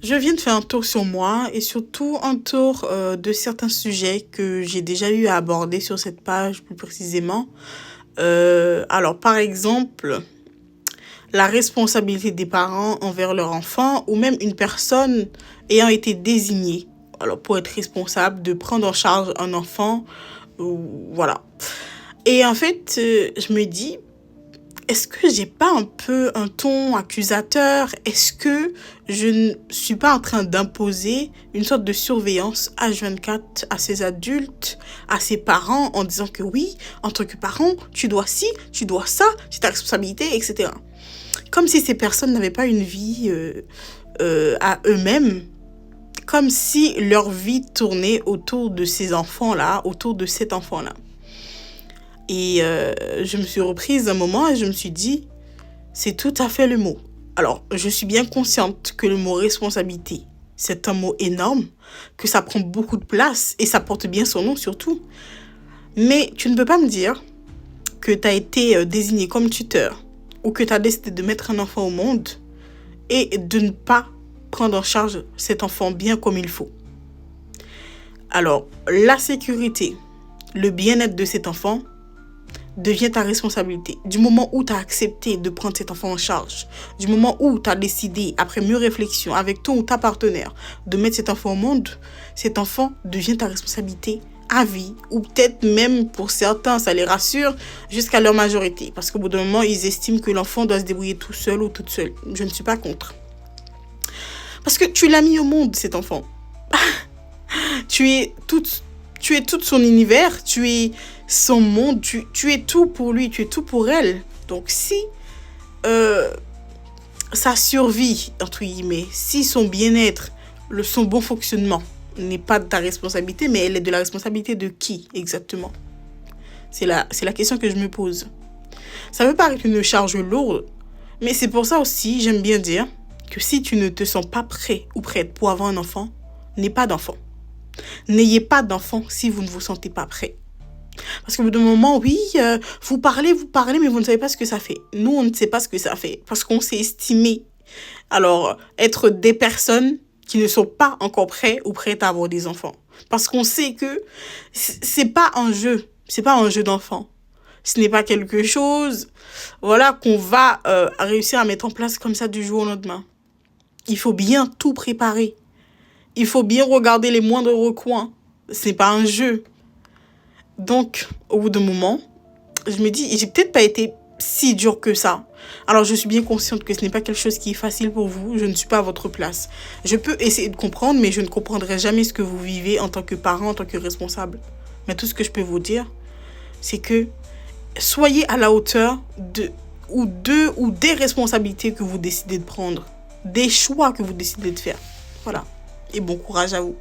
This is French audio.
Je viens de faire un tour sur moi et surtout un tour de certains sujets que j'ai déjà eu à aborder sur cette page plus précisément. Alors, par exemple, la responsabilité des parents envers leur enfant ou même une personne ayant été désignée alors, pour être responsable de prendre en charge un enfant. Voilà. Et en fait, je me dis, est-ce que j'ai pas un peu un ton accusateur? Est-ce que je ne suis pas en train d'imposer une sorte de surveillance H24 à ces adultes, à ces parents, en disant que oui, en tant que parent, tu dois ci, tu dois ça, c'est ta responsabilité, etc. Comme si ces personnes n'avaient pas une vie à eux-mêmes, comme si leur vie tournait autour de ces enfants-là, autour de cet enfant-là. Et je me suis reprise un moment et je me suis dit, c'est tout à fait le mot. Alors, je suis bien consciente que le mot responsabilité, c'est un mot énorme, que ça prend beaucoup de place et ça porte bien son nom surtout. Mais tu ne peux pas me dire que tu as été désigné comme tuteur ou que tu as décidé de mettre un enfant au monde et de ne pas prendre en charge cet enfant bien comme il faut. Alors, la sécurité, le bien-être de cet enfant devient ta responsabilité. Du moment où tu as accepté de prendre cet enfant en charge, du moment où tu as décidé, après mûre réflexion, avec ton ou ta partenaire, de mettre cet enfant au monde, cet enfant devient ta responsabilité à vie, ou peut-être même pour certains, ça les rassure, jusqu'à leur majorité. Parce qu'au bout d'un moment, ils estiment que l'enfant doit se débrouiller tout seul ou toute seule. Je ne suis pas contre. Parce que tu l'as mis au monde, cet enfant. tu es tout son univers, tu es son monde, tu es tout pour lui, tu es tout pour elle. Donc si sa survie, entre guillemets, si son bien-être, son bon fonctionnement n'est pas de ta responsabilité, mais elle est de la responsabilité de qui exactement? C'est la question que je me pose. Ça peut paraître une charge lourde, mais c'est pour ça aussi, j'aime bien dire, que si tu ne te sens pas prêt ou prête pour avoir un enfant, n'aie pas d'enfant. N'ayez pas d'enfant si vous ne vous sentez pas prêt. Parce qu'au bout d'un moment, oui, vous parlez, mais vous ne savez pas ce que ça fait. Nous, on ne sait pas ce que ça fait parce qu'on s'est estimé. Alors, être des personnes qui ne sont pas encore prêts ou prêtes à avoir des enfants. Parce qu'on sait que c'est pas un jeu. C'est pas un jeu d'enfant. Ce n'est pas quelque chose, voilà, qu'on va réussir à mettre en place comme ça du jour au lendemain. Il faut bien tout préparer. Il faut bien regarder les moindres recoins. Ce n'est pas un jeu. Donc, au bout d'un moment, je me dis, j'ai peut-être pas été si dure que ça. Alors, je suis bien consciente que ce n'est pas quelque chose qui est facile pour vous. Je ne suis pas à votre place. Je peux essayer de comprendre, mais je ne comprendrai jamais ce que vous vivez en tant que parent, en tant que responsable. Mais tout ce que je peux vous dire, c'est que soyez à la hauteur ou des responsabilités que vous décidez de prendre, des choix que vous décidez de faire. Voilà. Et bon courage à vous.